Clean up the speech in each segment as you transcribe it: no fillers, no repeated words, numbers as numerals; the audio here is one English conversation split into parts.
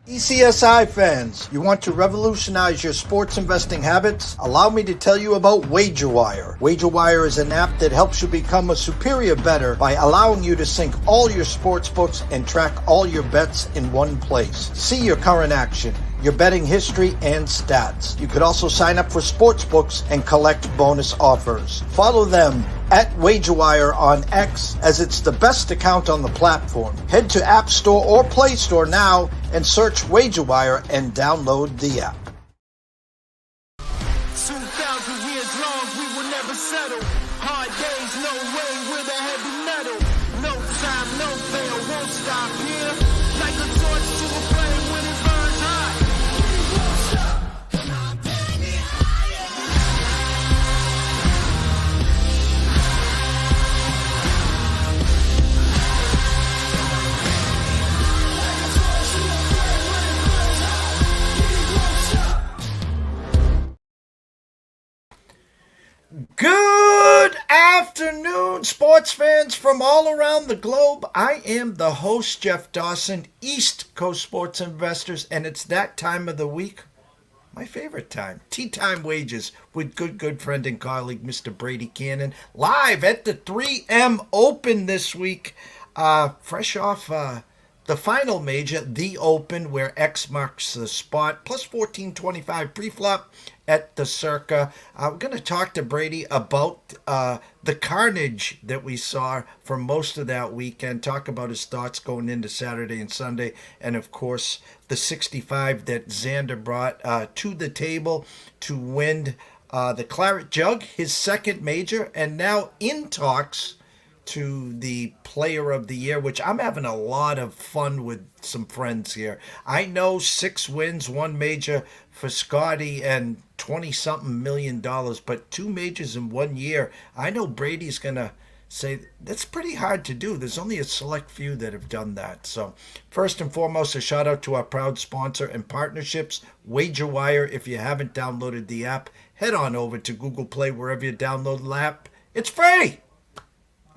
TPCSI fans, you want to revolutionize your sports investing habits? Allow me to tell you about WagerWire. WagerWire is an app that helps you become a superior bettor by allowing you to sync all your sports books and track all your bets in one place. See your current action, your betting history, and stats. You could also sign up for sports books and collect bonus offers. Follow them at WagerWire on X, as it's the best account on the platform. Head to App Store or Play Store now and search WagerWire and download the app. 2,000 years long, we will never settle. Hard days, no way, with a heavy metal. No time, no fail, won't stop here. Like a torch to a flame when it burns hot. Won't stop, come on, baby, higher. Good afternoon, sports fans from all around the globe. I am the host, Jeff Dawson, East Coast Sports Investors, and it's that time of the week, my favorite time, Tea Time Wages, with good friend and colleague, Mr. Brady Kannon, live at the 3M Open this week, fresh off the final major, the Open, where X marks the spot, plus 1425 pre-flop at the Circa. We're going to talk to Brady about the carnage that we saw for most of that weekend, talk about his thoughts going into Saturday and Sunday, and of course the 65 that XANDER brought to the table to win the Claret Jug, his second major, and now in talks to the Player of the Year, which I'm having a lot of fun with some friends here. I know 6 wins, 1 major for Scottie, and 20-something million dollars, but 2 majors in 1 year. I know Brady's going to say that's pretty hard to do. There's only a select few that have done that. So first and foremost, a shout out to our proud sponsor and partnerships, WagerWire. If you haven't downloaded the app, head on over to Google Play, wherever you download the app. It's free.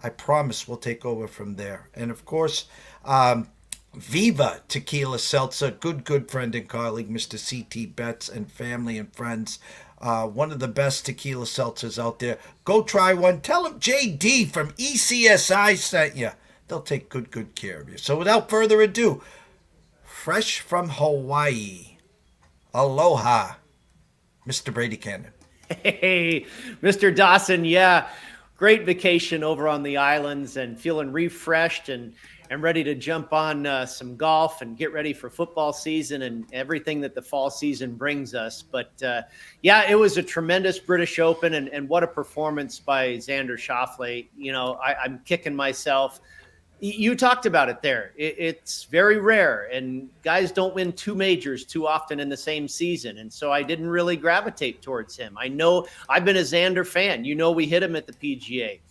I promise we'll take over from there. And of course, Viva Tequila Seltzer, good friend and colleague, Mr. C.T. Betts, and family and friends. One of the best tequila seltzers out there. Go try one. Tell them JD from ECSI sent you. They'll take good care of you. So without further ado, fresh from Hawaii, aloha, Mr. Brady Kannon. Hey, Mr. Dawson, yeah. Great vacation over on the islands and feeling refreshed and ready to jump on some golf and get ready for football season and everything that the fall season brings us. But yeah, it was a tremendous British Open and what a performance by XANDER Schauffele. You know, I'm kicking myself. You talked about it there. It's very rare, and guys don't win 2 majors too often in the same season. And so I didn't really gravitate towards him. I know I've been a XANDER fan. You know, we hit him at the PGA.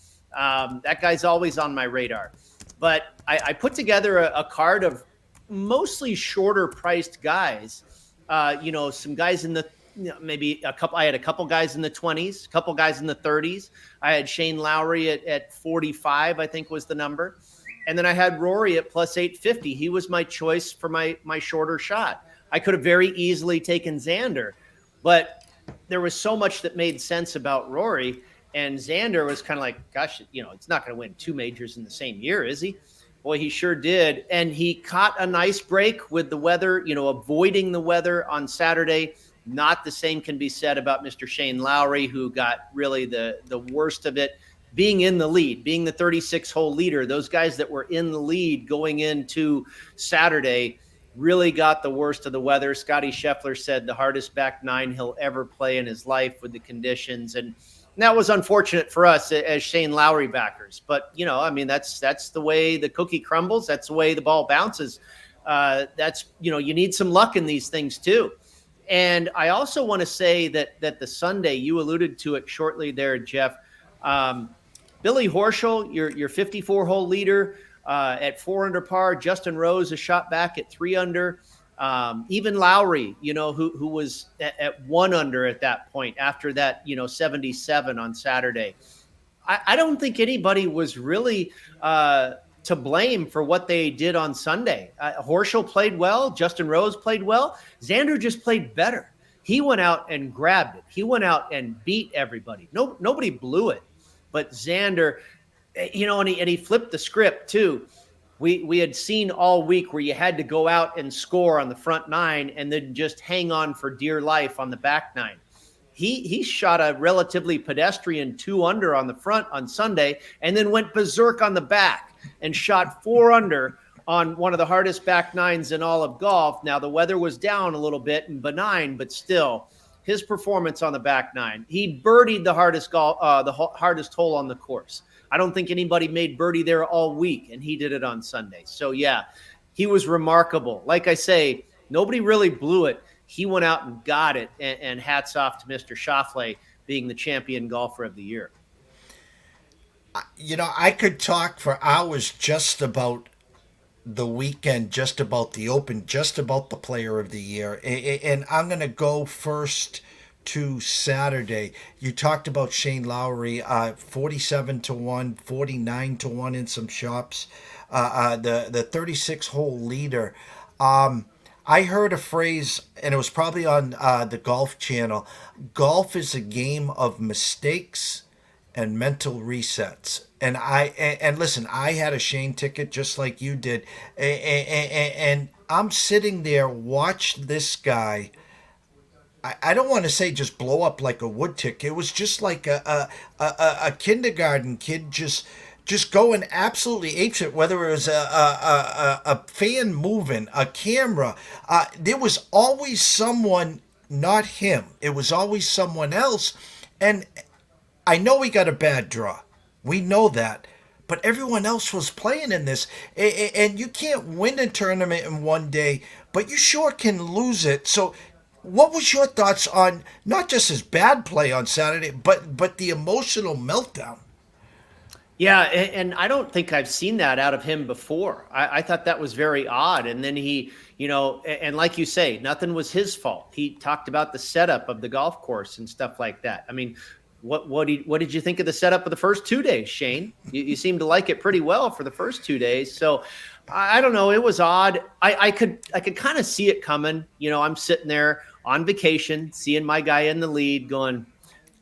That guy's always on my radar. But I put together a card of mostly shorter priced guys. You know, some guys in the maybe a couple. I had a couple guys in the 20s, a couple guys in the 30s. I had Shane Lowry at 45, I think was the number. And then I had Rory at plus 850. He was my choice for my shorter shot. I could have very easily taken XANDER, but there was so much that made sense about Rory. And XANDER was kind of like, gosh, you know, it's not going to win 2 majors in the same year, is he? Boy, he sure did. And he caught a nice break with the weather, you know, avoiding the weather on Saturday. Not the same can be said about Mr. Shane Lowry, who got really the worst of it. Being in the lead, being the 36-hole leader, those guys that were in the lead going into Saturday really got the worst of the weather. Scottie Scheffler said the hardest back 9 he'll ever play in his life with the conditions. And that was unfortunate for us as Shane Lowry backers. But, you know, I mean, that's the way the cookie crumbles. That's the way the ball bounces. That's, you know, you need some luck in these things too. And I also want to say that the Sunday, you alluded to it shortly there, Jeff, Billy Horschel, your 54-hole leader at 4 under par. Justin Rose a shot back at 3 under. Even Lowry, you know, who was at 1 under at that point after that, you know, 77 on Saturday. I don't think anybody was really to blame for what they did on Sunday. Horschel played well. Justin Rose played well. Xander just played better. He went out and grabbed it. He went out and beat everybody. Nobody blew it. But Xander, and he flipped the script too. We had seen all week where you had to go out and score on the front nine and then just hang on for dear life on the back nine. He shot a relatively pedestrian 2 under on the front on Sunday and then went berserk on the back and shot 4 under on one of the hardest back nines in all of golf. Now, the weather was down a little bit and benign, but still, his performance on the back nine, he birdied the hardest hardest hole on the course. I don't think anybody made birdie there all week, and he did it on Sunday. So, yeah, he was remarkable. Like I say, nobody really blew it. He went out and got it, and hats off to Mr. Scheffler being the champion golfer of the year. I could talk for hours just about the weekend, just about the Open, just about the player of the year. And I'm going to go first to Saturday. You talked about Shane Lowry, 47-1, 49-1 in some shops. The 36-hole leader. I heard a phrase, and it was probably on the Golf Channel. Golf is a game of mistakes and mental resets. And listen, I had a Shane ticket just like you did, and I'm sitting there, watch this guy. I don't want to say just blow up like a wood tick. It was just like a kindergarten kid just going absolutely apeshit, whether it was a fan moving, a camera. There was always someone, not him. It was always someone else. And I know we got a bad draw. We know that. But everyone else was playing in this. And you can't win a tournament in one day, but you sure can lose it. So what was your thoughts on not just his bad play on Saturday, but the emotional meltdown? Yeah, and I don't think I've seen that out of him before. I thought that was very odd. And then he, and like you say, nothing was his fault. He talked about the setup of the golf course and stuff like that. I mean, what did you think of the setup of the first 2 days, Shane? You seemed to like it pretty well for the first 2 days. So I don't know. It was odd. I could kind of see it coming. I'm sitting there on vacation, seeing my guy in the lead going,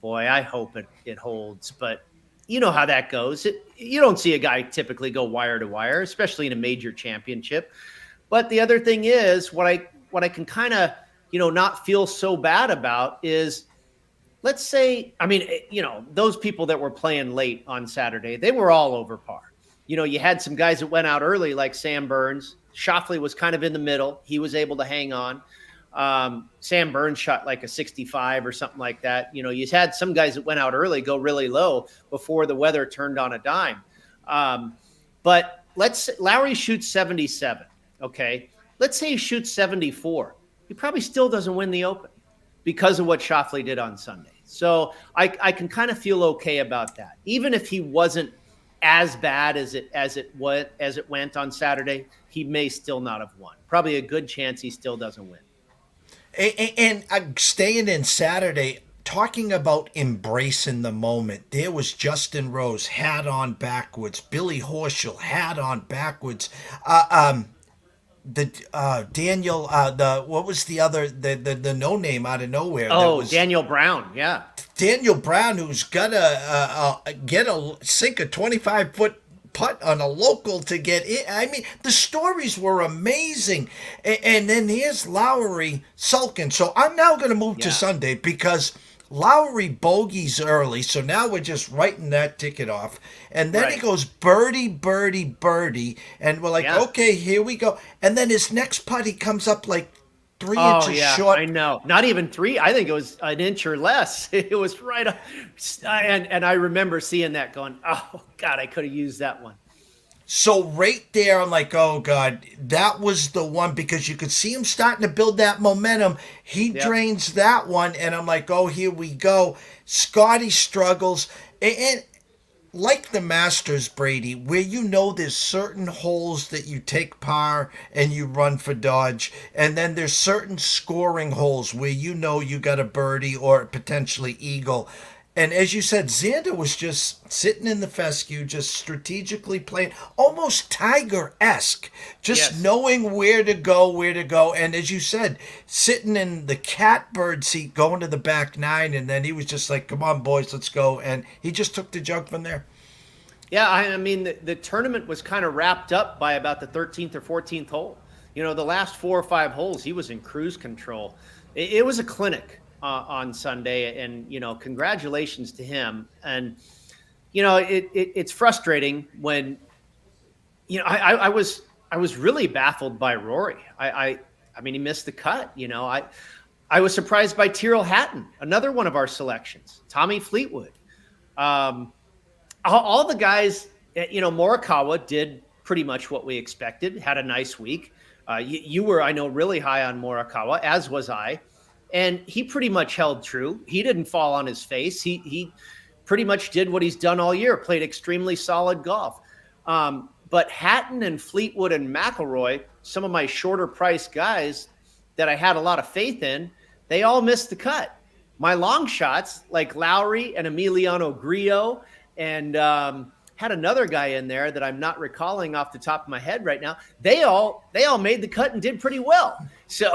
boy, I hope it holds. But you know how that goes. You don't see a guy typically go wire to wire, especially in a major championship. But the other thing is what I can kind of, not feel so bad about is, let's say, those people that were playing late on Saturday, they were all over par. You had some guys that went out early like Sam Burns. Schauffele was kind of in the middle. He was able to hang on. Sam Burns shot like a 65 or something like that. You had some guys that went out early go really low before the weather turned on a dime. But Lowry shoots 77. Okay. Let's say he shoots 74. He probably still doesn't win the Open because of what Schauffele did on Sunday. So I can kind of feel okay about that. Even if he wasn't as bad as it went on Saturday, he may still not have won. Probably a good chance he still doesn't win. And staying in Saturday, talking about embracing the moment, there was Justin Rose, hat on backwards. Billy Horschel, hat on backwards. Daniel, what was the other, the no name out of nowhere? Daniel Brown, yeah. Daniel Brown, who's gonna sink a 25-foot putt on a local to get in. I mean, the stories were amazing. And then here's Lowry sulking. So I'm now going to move to Sunday because Lowry bogeys early. So now we're just writing that ticket off. And then he goes birdie, birdie, birdie. And we're like, okay, here we go. And then his next putt, he comes up like 3 inches short. I know. Not even 3. I think it was an inch or less. It was right up. And I remember seeing that going, oh, God, I could have used that one. So right there, I'm like, oh, God, that was the one because you could see him starting to build that momentum. He drains that one, and I'm like, oh, here we go. Scottie struggles. And like the Masters, Brady, where there's certain holes that you take par and you run for dodge, and then there's certain scoring holes where you got a birdie or potentially eagle. And as you said, Xander was just sitting in the fescue, just strategically playing, almost Tiger-esque, just Yes. knowing where to go, where to go. And as you said, sitting in the catbird seat, going to the back nine, and then he was just like, "Come on, boys, let's go." And he just took the jug from there. Yeah, I mean, the tournament was kind of wrapped up by about the 13th or 14th hole. The last 4 or 5 holes, he was in cruise control. It was a clinic on Sunday, and, congratulations to him. And, it's frustrating when, I was really baffled by Rory. I mean, he missed the cut. I was surprised by Tyrrell Hatton, another one of our selections, Tommy Fleetwood. All the guys, Morikawa did pretty much what we expected, had a nice week. You were, I know, really high on Morikawa, as was I. And he pretty much held true. He didn't fall on his face. He pretty much did what he's done all year, played extremely solid golf. But Hatton and Fleetwood and McIlroy, some of my shorter price guys that I had a lot of faith in, they all missed the cut. My long shots, like Lowry and Emiliano Grillo, and had another guy in there that I'm not recalling off the top of my head right now. They all made the cut and did pretty well. So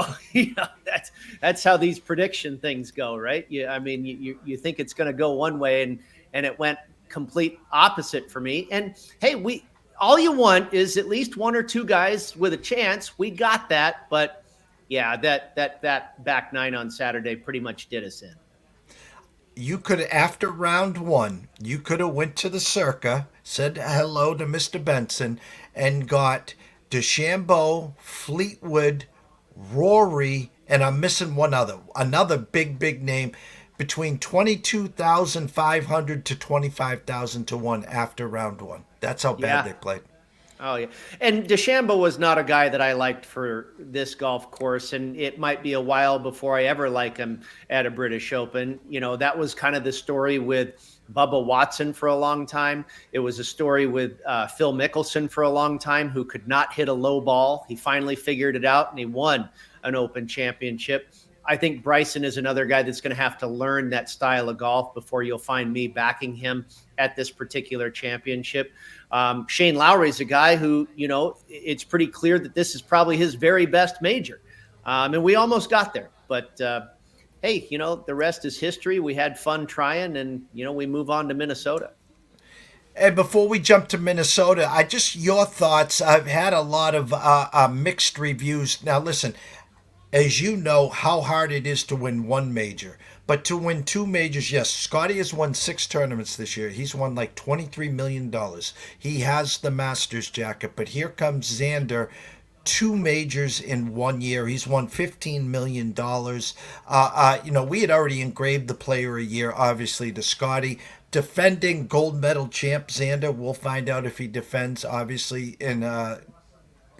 that's how these prediction things go, right? I mean, you think it's going to go one way, and it went complete opposite for me. And hey, all you want is at least one or two guys with a chance. We got that, but yeah, that back nine on Saturday pretty much did us in. You could, after round one, you could have went to the Circa, said hello to Mr. Benson, and got DeChambeau, Fleetwood, Rory, and I'm missing another big name, between 22,500 to 25,000 to 1 after round one. That's how bad they played. Oh, yeah. And DeChambeau was not a guy that I liked for this golf course, and it might be a while before I ever like him at a British Open. That was kind of the story with Bubba Watson for a long time. It was a story with Phil Mickelson for a long time, who could not hit a low ball. He finally figured it out, and he won an Open championship. I think Bryson is another guy that's going to have to learn that style of golf before you'll find me backing him at this particular championship. Shane Lowry is a guy who, it's pretty clear that this is probably his very best major. And we almost got there. But, hey, the rest is history. We had fun trying, and, we move on to Minnesota. And before we jump to Minnesota, your thoughts. I've had a lot of mixed reviews. Now, listen, as you know how hard it is to win one major, but to win two majors, yes, Scottie has won 6 tournaments this year. He's won like $23 million. He has the Masters jacket, but here comes Xander, 2 majors in 1 year. He's won $15 million. We had already engraved the player of the year, obviously, to Scottie. Defending gold medal champ Xander, we'll find out if he defends, obviously, in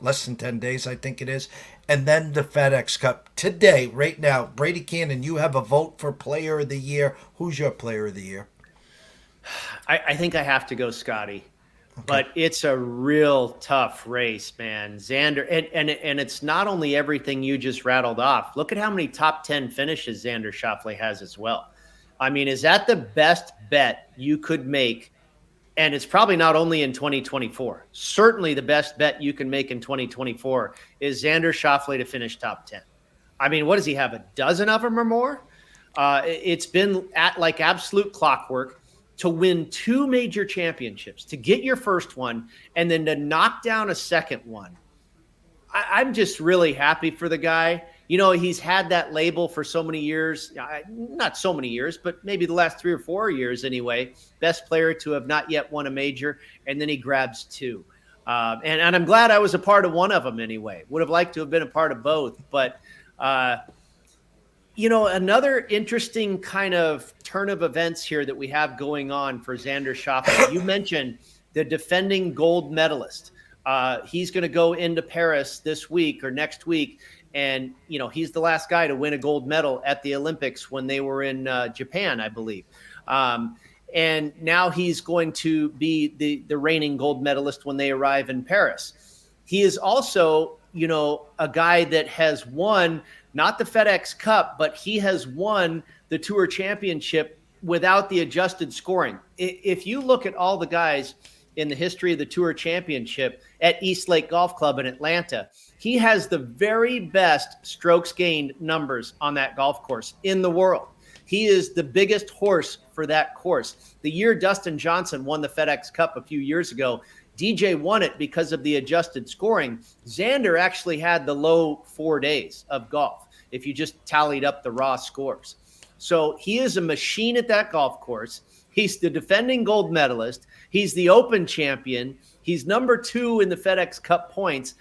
less than 10 days, I think it is. And then the FedEx Cup. Today, right now, Brady Kannon, you have a vote for player of the year. Who's your player of the year? I think I have to go Scottie. Okay. But it's a real tough race, man. Xander, and it's not only everything you just rattled off. Look at how many top 10 finishes Xander Schauffele has as well. I mean, is that the best bet you could make? And it's probably not only in 2024. Certainly the best bet you can make in 2024 is Xander Schauffele to finish top 10. I mean, what does he have, a dozen of them or more? It's been at like absolute clockwork to win 2 major championships, to get your first one, and then to knock down a second one. I'm just really happy for the guy. He's had that label for so many years, not so many years, but maybe the last 3 or 4 years anyway, best player to have not yet won a major, and then he grabs 2. And I'm glad I was a part of one of them anyway. Would have liked to have been a part of both. But, another interesting kind of turn of events here that we have going on for Xander Schauffele. You mentioned the defending gold medalist. He's going to go into Paris this week or next week. And, he's the last guy to win a gold medal at the Olympics when they were in Japan, I believe. And now he's going to be the reigning gold medalist when they arrive in Paris. He is also, a guy that has won not the FedEx Cup, but he has won the Tour Championship without the adjusted scoring. If you look at all the guys in the history of the Tour Championship at East Lake Golf Club in Atlanta, he has the very best strokes gained numbers on that golf course in the world. He is the biggest horse for that course. The year Dustin Johnson won the FedEx Cup a few years ago, DJ won it because of the adjusted scoring. Xander actually had the low 4 days of golf if you just tallied up the raw scores. So he is a machine at that golf course. He's the defending gold medalist. He's the Open champion. He's number 2 in the FedEx Cup points.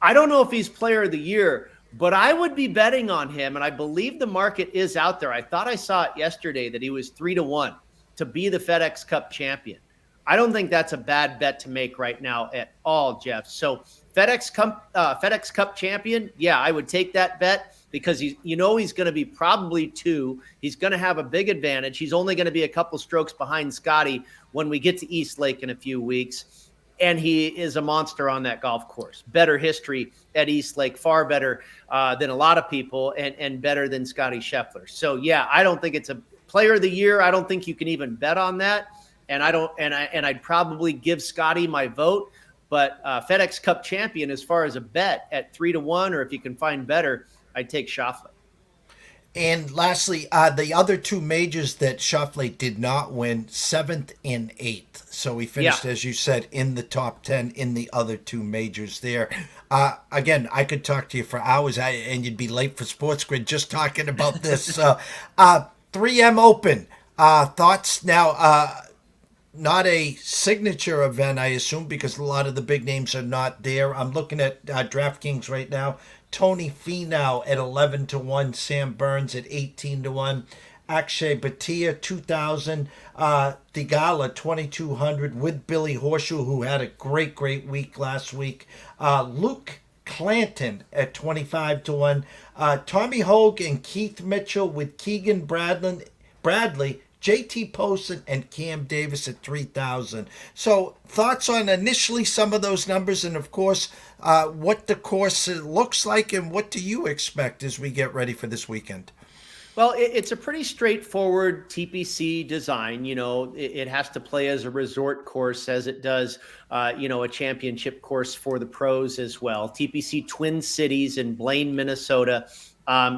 I don't know if he's player of the year, but I would be betting on him, and I believe the market is out there. I thought I saw it yesterday that he was 3-1 to be the FedEx Cup champion. I don't think that's a bad bet to make right now at all, Jeff. So FedEx Cup champion, yeah, I would take that bet because he's going to be probably 2. He's going to have a big advantage. He's only going to be a couple strokes behind Scottie when we get to East Lake in a few weeks. And he is a monster on that golf course. Better history at East Lake, far better than a lot of people, and better than Scottie Scheffler. So yeah, I don't think it's a player of the year. I don't think you can even bet on that. And I'd probably give Scottie my vote. But FedEx Cup champion, as far as a bet at 3-1, or if you can find better, I'd take Scheffler. And lastly, the other 2 majors that Scheffler did not win, 7th and 8th. So he finished, as you said, in the top 10 in the other 2 majors there. Again, I could talk to you for hours, and you'd be late for Sports Grid just talking about this. 3M Open, thoughts now? Not a signature event, I assume, because a lot of the big names are not there. I'm looking at DraftKings right now. Tony Finau at 11-1, Sam Burns at 18-1, Akshay Bhatia 2,000, Thigala 2,200 with Billy Horseshoe, who had a great week last week. Luke Clanton at 25-1, Tommy Hogue and Keith Mitchell with Keegan Bradley, JT Poston, and Cam Davis at 3,000. So thoughts on initially some of those numbers, and of course what the course looks like, and what do you expect as we get ready for this weekend? Well, it's a pretty straightforward TPC design. It has to play as a resort course as it does, a championship course for the pros as well. TPC Twin Cities in Blaine, Minnesota.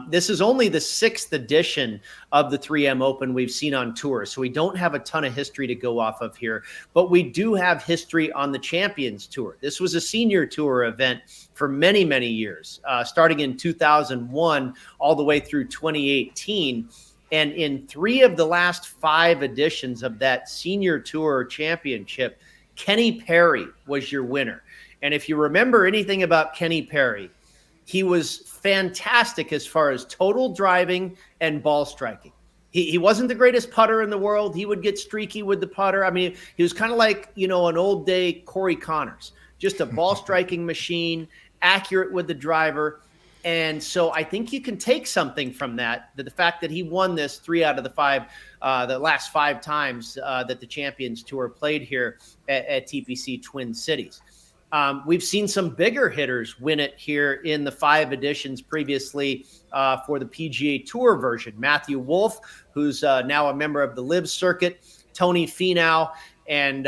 This is only the 6th edition of the 3M Open we've seen on tour, so we don't have a ton of history to go off of here, but we do have history on the Champions Tour. This was a senior tour event for many, many years, starting in 2001 all the way through 2018. And in 3 of the last 5 editions of that senior tour championship, Kenny Perry was your winner. And if you remember anything about Kenny Perry, he was fantastic as far as total driving and ball striking. He wasn't the greatest putter in the world. He would get streaky with the putter. I mean, he was kind of like, an old day Corey Connors, just a ball striking machine, accurate with the driver. And so I think you can take something from that, the fact that he won this 3 out of the last 5 times that the Champions Tour played here at TPC Twin Cities. We've seen some bigger hitters win it here in the 5 editions previously for the PGA Tour version. Matthew Wolff, who's now a member of the LIV circuit, Tony Finau, and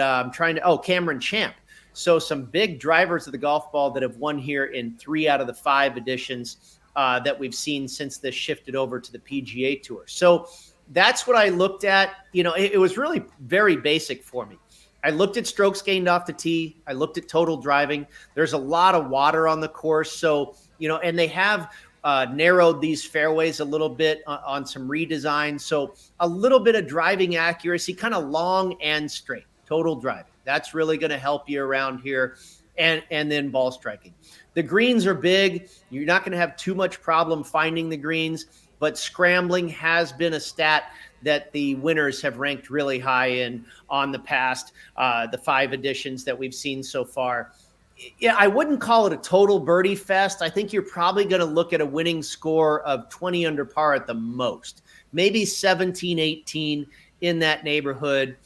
Cameron Champ. So some big drivers of the golf ball that have won here in 3 out of the 5 editions that we've seen since this shifted over to the PGA Tour. So that's what I looked at. It was really very basic for me. I looked at strokes gained off the tee. I looked at total driving. There's a lot of water on the course. So, and they have narrowed these fairways a little bit on some redesign. So a little bit of driving accuracy, kind of long and straight, total driving. That's really going to help you around here. And then ball striking. The greens are big. You're not going to have too much problem finding the greens, but scrambling has been a stat that the winners have ranked really high in on the past, the 5 editions that we've seen so far. Yeah, I wouldn't call it a total birdie fest. I think you're probably going to look at a winning score of 20 under par at the most, maybe 17, 18 in that neighborhood.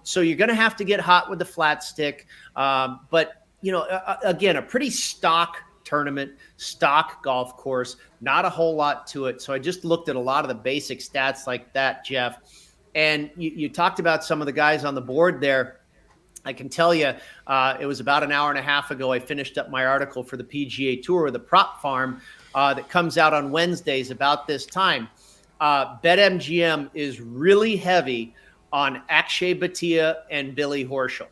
So you're going to have to get hot with the flat stick. But, again, a pretty stock tournament, stock golf course, not a whole lot to it. So I just looked at a lot of the basic stats like that, Jeff. And you talked about some of the guys on the board there. I can tell you, it was about an hour and a half ago. I finished up my article for the PGA Tour, the Prop Farm, that comes out on Wednesdays about this time. BetMGM is really heavy on Akshay Bhatia and Billy Horschel.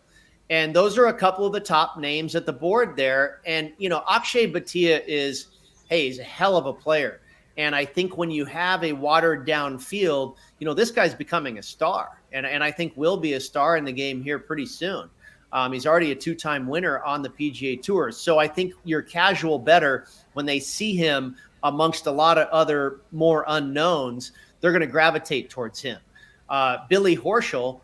And those are a couple of the top names at the board there. And, Akshay Bhatia he's a hell of a player. And I think when you have a watered down field, this guy's becoming a star. And I think will be a star in the game here pretty soon. He's already a 2-time winner on the PGA Tour. So I think your casual bettor, when they see him amongst a lot of other more unknowns, they're going to gravitate towards him. Billy Horschel,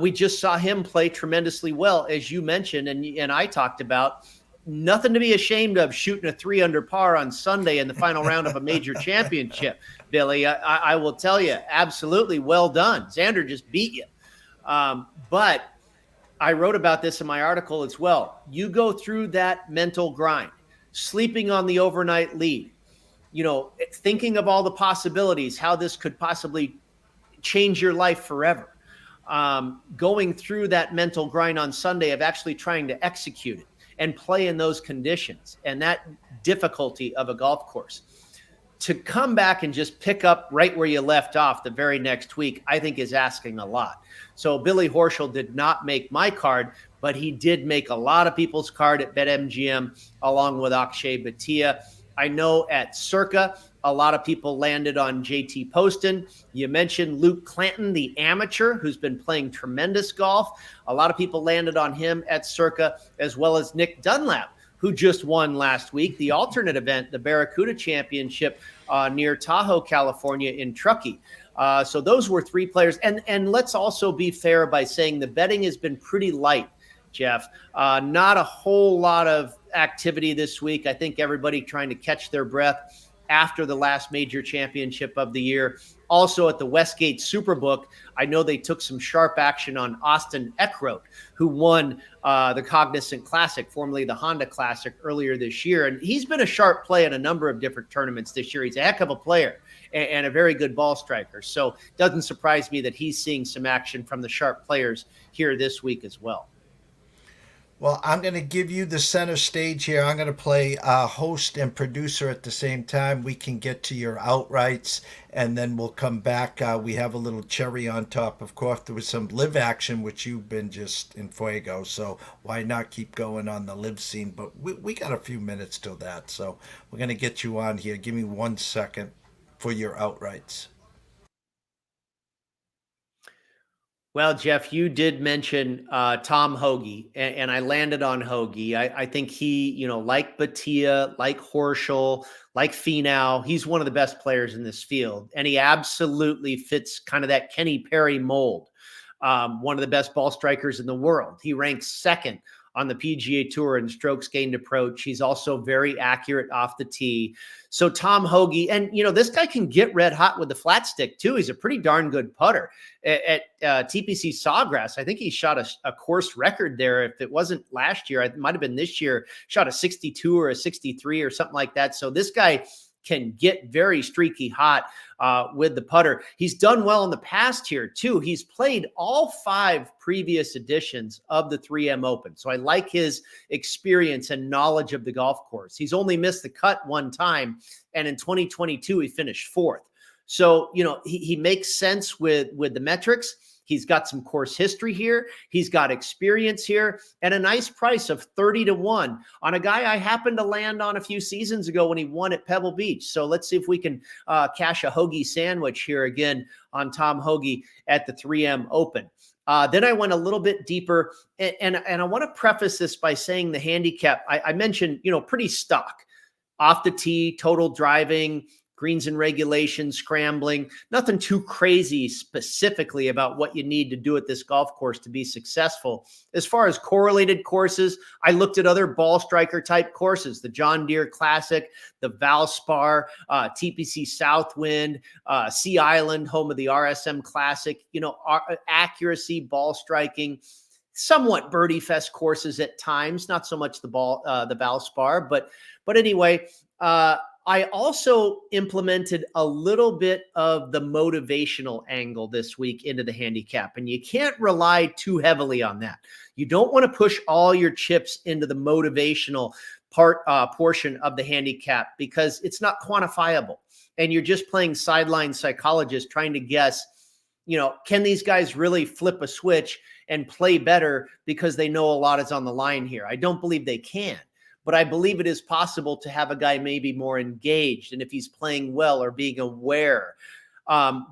we just saw him play tremendously well, as you mentioned, and I talked about. Nothing to be ashamed of shooting a 3 under par on Sunday in the final round of a major championship, Billy. I will tell you, absolutely well done. Xander just beat you. But I wrote about this in my article as well. You go through that mental grind, sleeping on the overnight lead, thinking of all the possibilities, how this could possibly change your life forever. Going through that mental grind on Sunday of actually trying to execute it and play in those conditions and that difficulty of a golf course. To come back and just pick up right where you left off the very next week, I think is asking a lot. So Billy Horschel did not make my card, but he did make a lot of people's card at BetMGM along with Akshay Bhatia. I know at Circa, a lot of people landed on JT Poston. You mentioned Luke Clanton, the amateur, who's been playing tremendous golf. A lot of people landed on him at Circa, as well as Nick Dunlap, who just won last week, the alternate event, the Barracuda Championship near Tahoe, California in Truckee. So those were 3 players. And let's also be fair by saying the betting has been pretty light, Jeff. Not a whole lot of activity this week. I think everybody trying to catch their breath after the last major championship of the year. Also at the Westgate Superbook, I know they took some sharp action on Austin Eckroat, who won the Cognizant Classic, formerly the Honda Classic, earlier this year. And he's been a sharp play in a number of different tournaments this year. He's a heck of a player and a very good ball striker. So it doesn't surprise me that he's seeing some action from the sharp players here this week as well. Well, I'm going to give you the center stage here. I'm going to play host and producer at the same time. We can get to your outrights, and then we'll come back. We have a little cherry on top. Of course, there was some live action, which you've been just in fuego, so why not keep going on the live scene? But we got a few minutes till that, so we're going to get you on here. Give me 1 second for your outrights. Well, Jeff, you did mention Tom Hoge, and I landed on Hoge. I think he, like Bhatia, like Horschel, like Finau, he's one of the best players in this field, and he absolutely fits kind of that Kenny Perry mold. One of the best ball strikers in the world. He ranks second on the PGA Tour in strokes gained approach. He's also very accurate off the tee. So Tom Hoge, and this guy can get red hot with the flat stick too. He's a pretty darn good putter. At TPCSawgrass, I think he shot a course record there. If it wasn't last year, it might have been this year, shot a 62 or a 63 or something like that. So this guy can get very streaky hot with the putter. He's done well in the past here too. He's played all 5 previous editions of the 3M Open. So I like his experience and knowledge of the golf course. He's only missed the cut 1 time. And in 2022, he finished 4th. So, he makes sense with the metrics. He's got some course history here. He's got experience here and a nice price of 30-1 on a guy I happened to land on a few seasons ago when he won at Pebble Beach. So let's see if we can cash a Hoge sandwich here again on Tom Hoge at the 3M Open. Then I went a little bit deeper, and I want to preface this by saying the handicap, I mentioned, pretty stock. Off the tee, total driving, greens and regulations, scrambling, nothing too crazy specifically about what you need to do at this golf course to be successful. As far as correlated courses, I looked at other ball striker type courses, the John Deere Classic, the Valspar, TPC Southwind, Sea Island, home of the RSM Classic, accuracy, ball striking, somewhat birdie fest courses at times, not so much the Valspar, but anyway, I also implemented a little bit of the motivational angle this week into the handicap, and you can't rely too heavily on that. You don't want to push all your chips into the motivational portion of the handicap because it's not quantifiable, and you're just playing sideline psychologist trying to guess, can these guys really flip a switch and play better because they know a lot is on the line here? I don't believe they can. But I believe it is possible to have a guy maybe more engaged, and if he's playing well or being aware.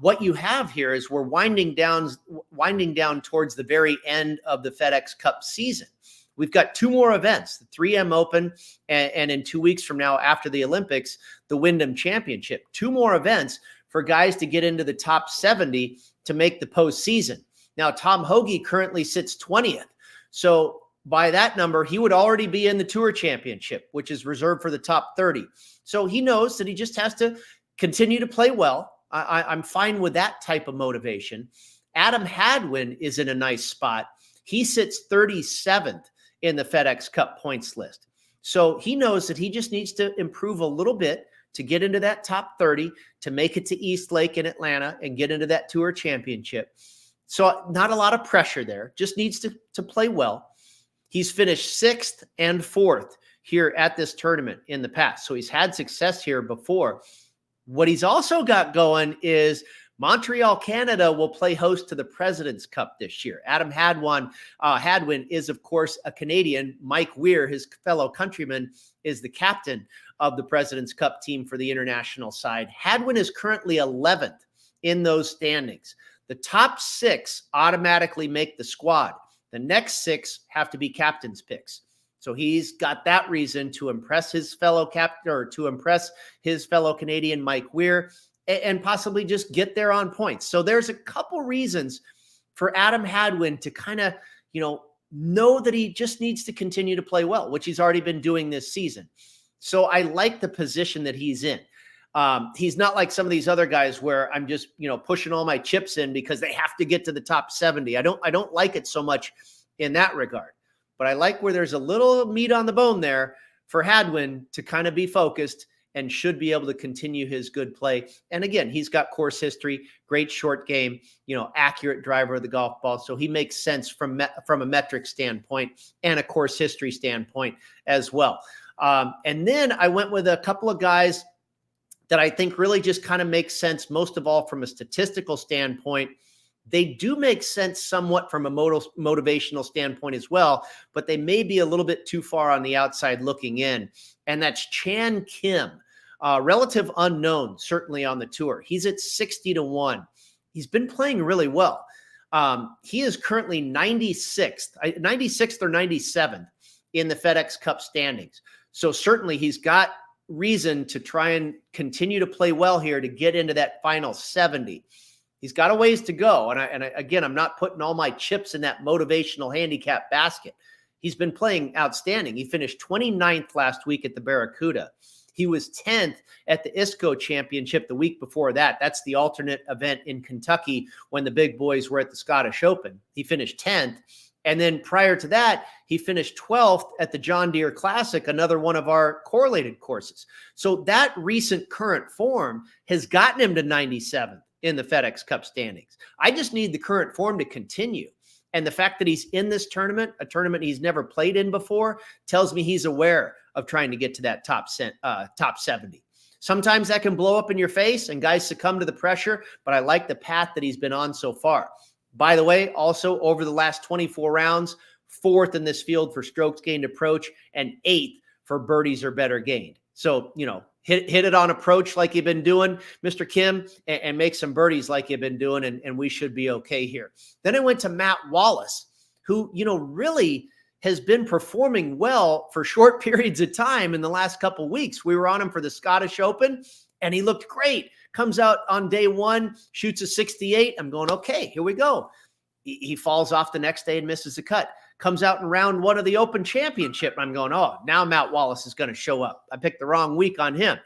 What you have here is we're winding down towards the very end of the FedEx Cup season. We've got 2 more events, the 3M Open, and in 2 weeks from now, after the Olympics, the Wyndham Championship. 2 more events for guys to get into the top 70 to make the postseason. Now, Tom Hoagie currently sits 20th. So by that number, he would already be in the Tour Championship, which is reserved for the top 30. So he knows that he just has to continue to play well. I'm fine with that type of motivation. Adam Hadwin is in a nice spot. He sits 37th in the FedEx Cup points list. So he knows that he just needs to improve a little bit to get into that top 30, to make it to East Lake in Atlanta and get into that Tour Championship. So not a lot of pressure there, just needs to play well. He's finished 6th and 4th here at this tournament in the past. So he's had success here before. What he's also got going is Montreal, Canada will play host to the President's Cup this year. Adam Hadwin is, of course, a Canadian. Mike Weir, his fellow countryman, is the captain of the President's Cup team for the international side. Hadwin is currently 11th in those standings. The top 6 automatically make the squad. The next 6 have to be captain's picks. So he's got that reason to impress his fellow Canadian Mike Weir and possibly just get there on points. So there's a couple reasons for Adam Hadwin to kind of, know that he just needs to continue to play well, which he's already been doing this season. So I like the position that he's in. He's not like some of these other guys where I'm just, pushing all my chips in because they have to get to the top 70. I don't like it so much in that regard, but I like where there's a little meat on the bone there for Hadwin to kind of be focused and should be able to continue his good play. And again, he's got course history, great short game, accurate driver of the golf ball. So he makes sense from a metric standpoint and a course history standpoint as well. And then I went with a couple of guys that I think really just kind of makes sense, most of all from a statistical standpoint. They do make sense somewhat from a motivational standpoint as well, but they may be a little bit too far on the outside looking in. And that's Chan Kim, relative unknown, certainly on the tour. He's at 60-1. He's been playing really well. He is currently 96th or 97th in the FedEx Cup standings. So certainly he's got reason to try and continue to play well here to get into that final 70. He's got a ways to go. And again, I'm not putting all my chips in that motivational handicap basket. He's been playing outstanding. He finished 29th last week at the Barracuda. He was 10th at the ISCO Championship the week before that. That's the alternate event in Kentucky when the big boys were at the Scottish Open. He finished 10th. And then prior to that, he finished 12th at the John Deere Classic, another one of our correlated courses. So that recent current form has gotten him to 97th in the FedEx Cup standings. I just need the current form to continue. And the fact that he's in this tournament, a tournament he's never played in before, tells me he's aware of trying to get to that top 70. Sometimes that can blow up in your face and guys succumb to the pressure, but I like the path that he's been on so far. By the way, also over the last 24 rounds, 4th in this field for strokes gained approach and 8th for birdies or better gained. So, hit it on approach like you've been doing, Mr. Kim, and make some birdies like you've been doing, and we should be okay here. Then I went to Matt Wallace, who, really has been performing well for short periods of time in the last couple of weeks. We were on him for the Scottish Open, and he looked great. Comes out on day 1, shoots a 68. I'm going, okay, here we go. He falls off the next day and misses the cut. Comes out in round 1 of the Open Championship. I'm going, oh, now Matt Wallace is going to show up. I picked the wrong week on him.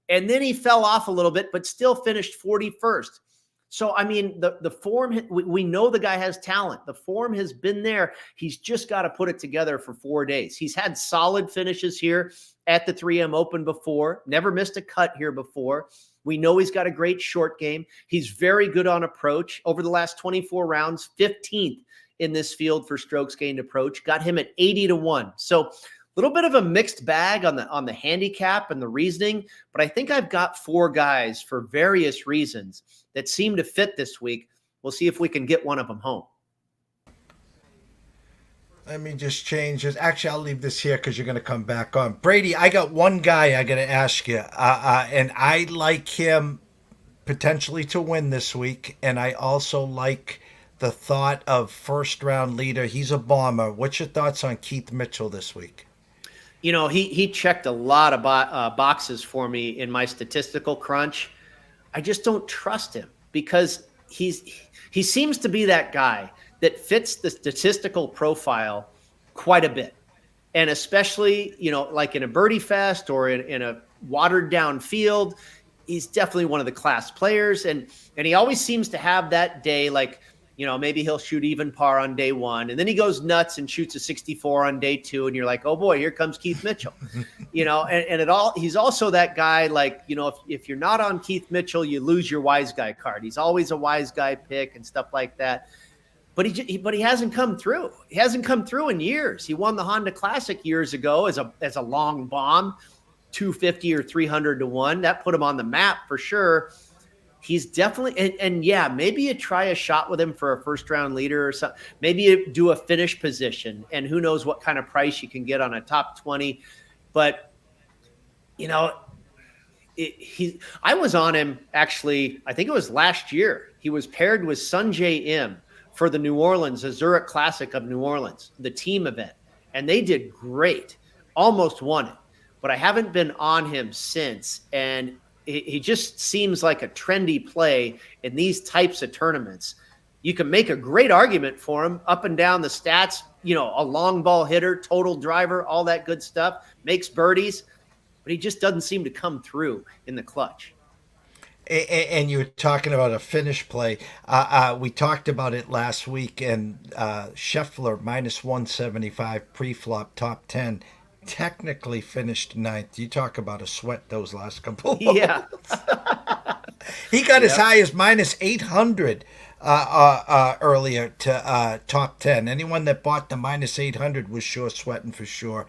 And then he fell off a little bit, but still finished 41st. So, I mean, the form, we know the guy has talent. The form has been there. He's just got to put it together for 4 days. He's had solid finishes here at the 3M Open before, never missed a cut here before. We know he's got a great short game. He's very good on approach. Over the last 24 rounds, 15th in this field for strokes gained approach, got him at 80-1. So, little bit of a mixed bag on the handicap and the reasoning, but I think I've got 4 guys for various reasons that seem to fit this week. We'll see if we can get one of them home. Let me just change this. Actually, I'll leave this here because you're going to come back on. Brady, I got one guy I got to ask you, and I like him potentially to win this week, and I also like the thought of first-round leader. He's a bomber. What's your thoughts on Keith Mitchell this week? You know, he checked a lot of boxes for me in my statistical crunch. I just don't trust him because he seems to be that guy that fits the statistical profile quite a bit. And especially, you know, like in a birdie fest or in a watered down field, he's definitely one of the class players. And he always seems to have that day, like, you know, maybe he'll shoot even par on day 1, and then he goes nuts and shoots a 64 on day 2, and you're like, oh boy, here comes Keith Mitchell. You know, he's also that guy, like, you know, if you're not on Keith Mitchell, you lose your wise guy card. He's always a wise guy pick and stuff like that. But he hasn't come through. He hasn't come through in years. He won the Honda Classic years ago as a long bomb, 250 or 300-1. That put him on the map for sure. He's definitely, and yeah, maybe you try a shot with him for a first round leader or something. Maybe you do a finish position, and who knows what kind of price you can get on a top 20. But, you know, I was on him actually, I think it was last year. He was paired with Sungjae Im for the New Orleans, the Zurich Classic of New Orleans, the team event. And they did great, almost won it. But I haven't been on him since. And he just seems like a trendy play in these types of tournaments. You can make a great argument for him up and down the stats, you know, a long ball hitter, total driver, all that good stuff, makes birdies, but he just doesn't seem to come through in the clutch. And you were talking about a finish play. We talked about it last week, and Scheffler minus 175 pre-flop top 10. Technically finished 9th. You talk about a sweat those last couple of Yeah. He got as high as minus 800 earlier to top 10. Anyone that bought the minus 800 was sure sweating for sure.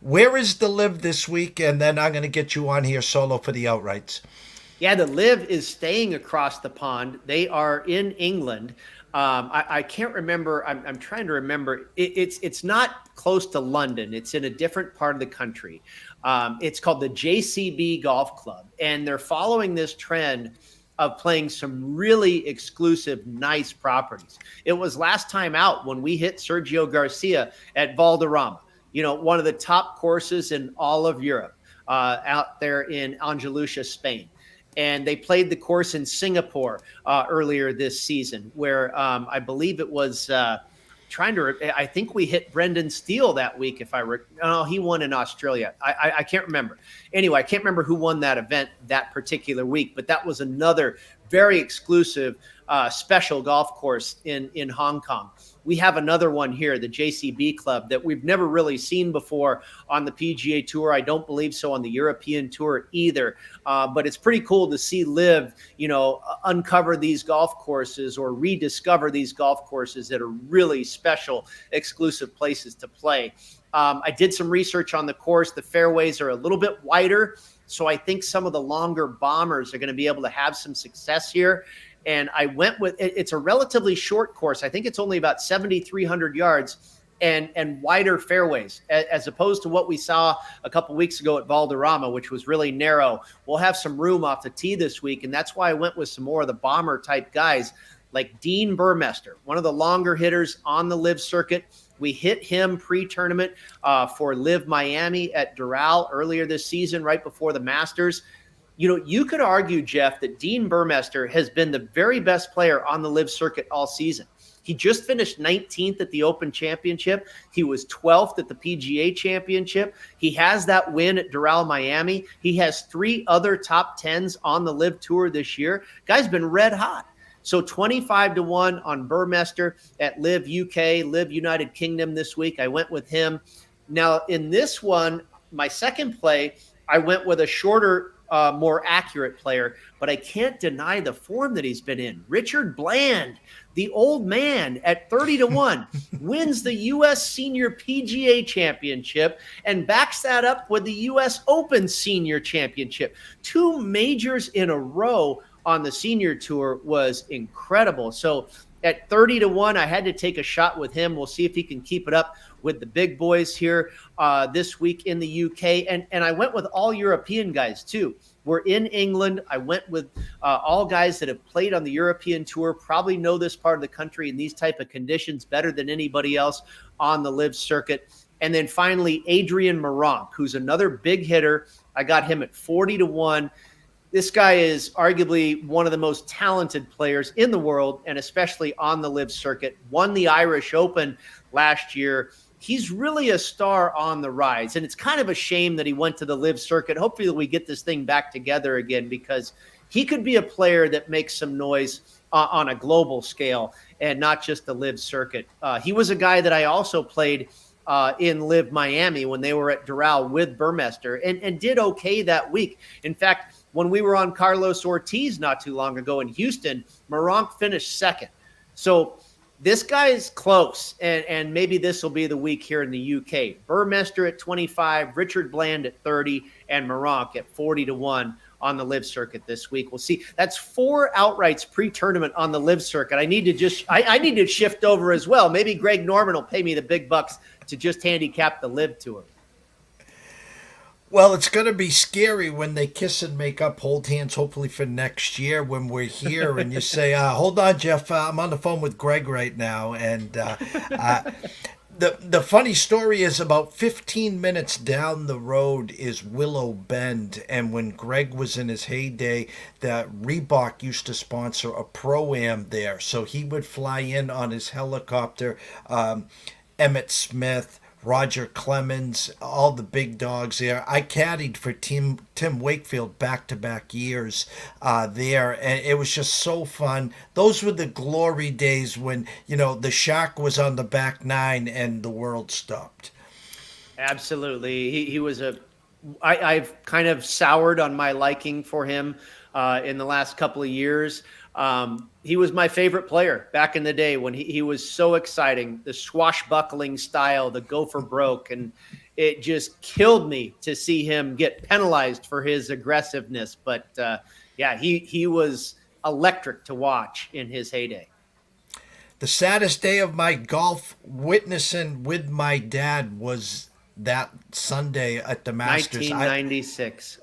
Where is the Live this week? And then I'm going to get you on here solo for the outrights. Yeah, the Live is staying across the pond. They are in England. I can't remember. I'm trying to remember. It's not close to London. It's in a different part of the country. It's called the JCB Golf Club, and they're following this trend of playing some really exclusive, nice properties. It was last time out when we hit Sergio Garcia at Valderrama, you know, one of the top courses in all of Europe, out there in Andalusia, Spain. And they played the course in Singapore earlier this season, where I believe it was I think we hit Brendan Steele that week. He won in Australia. I can't remember. Anyway, I can't remember who won that event that particular week, but that was another very exclusive special golf course in Hong Kong. We have another one here, the JCB Club, that we've never really seen before on the PGA Tour. I don't believe so on the European Tour either. But it's pretty cool to see Liv, you know, uncover these golf courses or rediscover these golf courses that are really special, exclusive places to play. I did some research on the course. The fairways are a little bit wider, so I think some of the longer bombers are going to be able to have some success here. And I went with it's a relatively short course. I think it's only about 7,300 yards and wider fairways as opposed to what we saw a couple weeks ago at Valderrama, which was really narrow. We'll have some room off the tee this week. And that's why I went with some more of the bomber type guys like Dean Burmester, one of the longer hitters on the Live circuit. We hit him pre-tournament for Live Miami at Doral earlier this season, right before the Masters. You know, you could argue, Jeff, that Dean Burmester has been the very best player on the Live circuit all season. He just finished 19th at the Open Championship. He was 12th at the PGA Championship. He has that win at Doral, Miami. He has 3 other top 10s on the LIV Tour this year. Guy's been red hot. So 25-1 on Burmester at LIV UK, LIV United Kingdom this week. I went with him. Now, in this one, my second play, I went with a shorter, more accurate player, but I can't deny the form that he's been in. Richard Bland, the old man, at 30-1, wins the U.S. Senior PGA Championship and backs that up with the U.S. Open Senior Championship. 2 majors in a row on the senior tour was incredible. So at 30-1, I had to take a shot with him. We'll see if he can keep it up with the big boys here this week in the UK. And I went with all European guys too. We're in England. I went with all guys that have played on the European tour, probably know this part of the country in these type of conditions better than anybody else on the LIV circuit. And then finally, Adrian Meronk, who's another big hitter. I got him at 40-1. This guy is arguably one of the most talented players in the world, and especially on the LIV circuit. Won the Irish Open last year. He's really a star on the rise, and it's kind of a shame that he went to the LIV circuit. Hopefully we get this thing back together again, because he could be a player that makes some noise on a global scale and not just the LIV circuit. He was a guy that I also played in LIV Miami when they were at Doral with Burmester and did okay that week. In fact, when we were on Carlos Ortiz not too long ago in Houston, Meronk finished second. So this guy is close, and maybe this will be the week here in the UK. Burmester at 25, Richard Bland at 30, and Meronk at 40-1 on the LIV circuit this week. We'll see. That's 4 outrights pre-tournament on the LIV circuit. I need to shift over as well. Maybe Greg Norman will pay me the big bucks to just handicap the LIV Tour. Well, it's going to be scary when they kiss and make up, hold hands, hopefully for next year when we're here. And you say, hold on, Jeff, I'm on the phone with Greg right now. And the funny story is about 15 minutes down the road is Willow Bend. And when Greg was in his heyday, the Reebok used to sponsor a Pro-Am there. So he would fly in on his helicopter, Emmett Smith, Roger Clemens, all the big dogs there. I caddied for Tim Wakefield back-to-back years there, and it was just so fun. Those were the glory days when, the Shark was on the back 9 and the world stopped. Absolutely. He was I've kind of soured on my liking for him in the last couple of years. He was my favorite player back in the day when he was so exciting, the swashbuckling style, the go for broke. And it just killed me to see him get penalized for his aggressiveness. But he was electric to watch in his heyday. The saddest day of my golf witnessing with my dad was that Sunday at the Masters. 1996.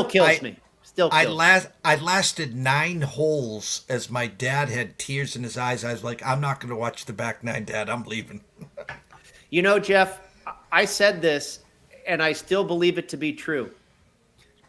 Kills me. I lasted 9 holes as my dad had tears in his eyes. I was like, I'm not going to watch the back 9, Dad. I'm leaving. Jeff, I said this, and I still believe it to be true.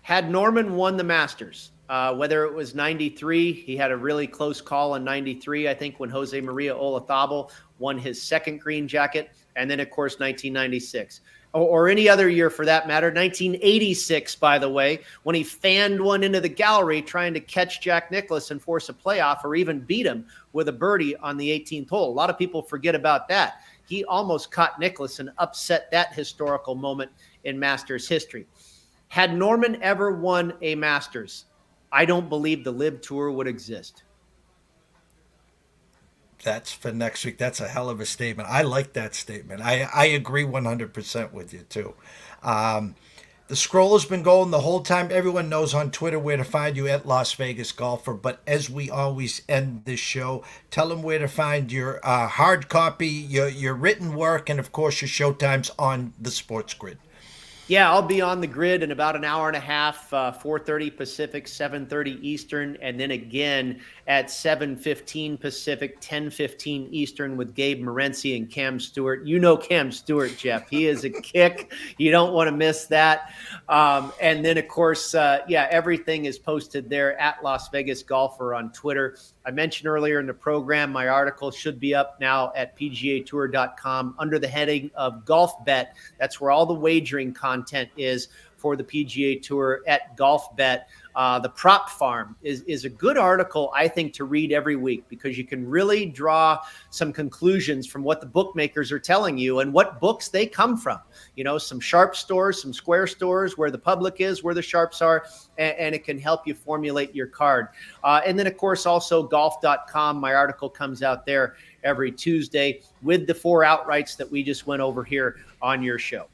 Had Norman won the Masters, whether it was 93, he had a really close call in 93, I think, when Jose Maria Olazabal won his second green jacket, and then, of course, 1996. Or any other year for that matter, 1986, by the way, when he fanned one into the gallery trying to catch Jack Nicklaus and force a playoff or even beat him with a birdie on the 18th hole. A lot of people forget about that. He almost caught Nicklaus and upset that historical moment in Masters history. Had Norman ever won a Masters, I don't believe the LIV Tour would exist. That's for next week. That's a hell of a statement. I like that statement. I agree 100% with you, too. The scroll has been going the whole time. Everyone knows on Twitter where to find you at Las Vegas Golfer. But as we always end this show, tell them where to find your hard copy, your written work, and, of course, your showtimes on the Sports Grid. Yeah, I'll be on the grid in about an hour and a half, 4:30 Pacific, 7:30 Eastern, and then again at 7:15 Pacific, 10:15 Eastern with Gabe Morency and Cam Stewart. You know Cam Stewart, Jeff. He is a kick. You don't want to miss that. And then, of course, everything is posted there at Las Vegas Golfer on Twitter. I mentioned earlier in the program, my article should be up now at PGAtour.com under the heading of Golf Bet. That's where all the wagering content is for the PGA Tour at Golf Bet. The Prop Farm is a good article, I think, to read every week, because you can really draw some conclusions from what the bookmakers are telling you and what books they come from. You know, some sharp stores, some square stores, where the public is, where the sharps are, and it can help you formulate your card. And then, of course, also golf.com. My article comes out there every Tuesday with the 4 outrights that we just went over here on your show.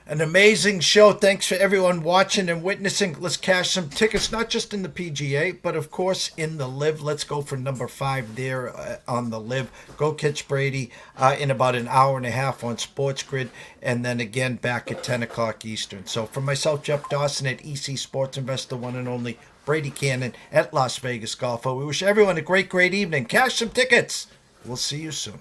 An amazing show. Thanks for everyone watching and witnessing. Let's cash some tickets, not just in the PGA, but of course in the Live. Let's go for number 5 there on the Live. Go catch Brady in about an hour and a half on Sports Grid, and then again back at 10 o'clock Eastern. So for myself, Jeff Dawson at EC Sports Investor, one and only Brady Kannon at Las Vegas Golf. We wish everyone a great evening. Cash some tickets. We'll see you soon.